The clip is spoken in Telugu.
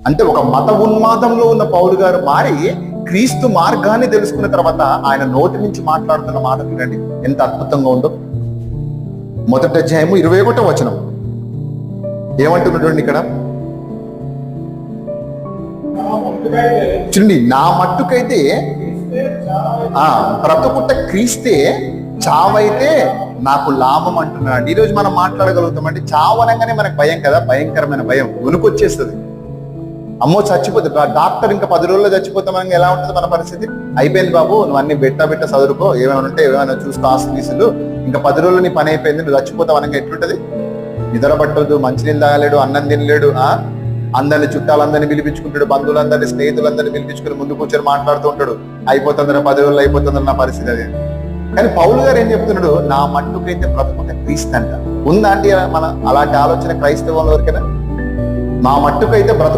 అంటే ఒక మత ఉన్మాదంలో ఉన్న పౌలు గారు మారి క్రీస్తు మార్గాన్ని తెలుసుకున్న తర్వాత ఆయన నోటి నుంచి మాట్లాడుతున్న మాట వినండి ఎంత అద్భుతంగా ఉందో. మొదటి అధ్యాయము 21వ వచనం ఏమంటున్నాడు ఇక్కడ చూడండి. నా మట్టుకైతే బ్రతుకుట క్రీస్తే, చావైతే నాకు లాభం అంటున్నాడు. ఈరోజు మనం మాట్లాడగలుగుతాం అంటే చావు అనగానే మనకు భయం కదా, భయంకరమైన భయం వణుకొచ్చేస్తుంది. అమ్మో చచ్చిపోతుంది, డాక్టర్ ఇంకా 10 రోజుల్లో చచ్చిపోతామని ఎలా ఉంటుంది మన పరిస్థితి? అయిపోయింది బాబు, నువ్వు అన్ని బెట్ట చదువుకో, ఏమైనా ఉంటే ఏమైనా చూసుకో ఆస్తులు, ఇంకా 10 రోజులు నీ పని అయిపోయింది, నువ్వు చచ్చిపోతావు అనగా ఎట్లుంటది? నిద్ర పట్టదు, మంచినీళ్ళు తాగలేడు, అన్నం తినలేడు, అందరిని చుట్టాలందరినీ పిలిపించుకుంటాడు, బంధువులందరినీ స్నేహితులందరినీ పిలిపించుకుని ముందు కూర్చొని మాట్లాడుతూ ఉంటాడు. అయిపోతుందరా 10 రోజులు అయిపోతుందని నా పరిస్థితి అది. కానీ పౌలు గారు ఏం చెప్తున్నాడు? నా మట్టుకైతే బ్రతుకుంటే క్రీస్తు అంట. ఉందా అండి మన అలాంటి ఆలోచన క్రైస్తవంలో వరకేనా? నా మట్టుకైతే బ్రతుకు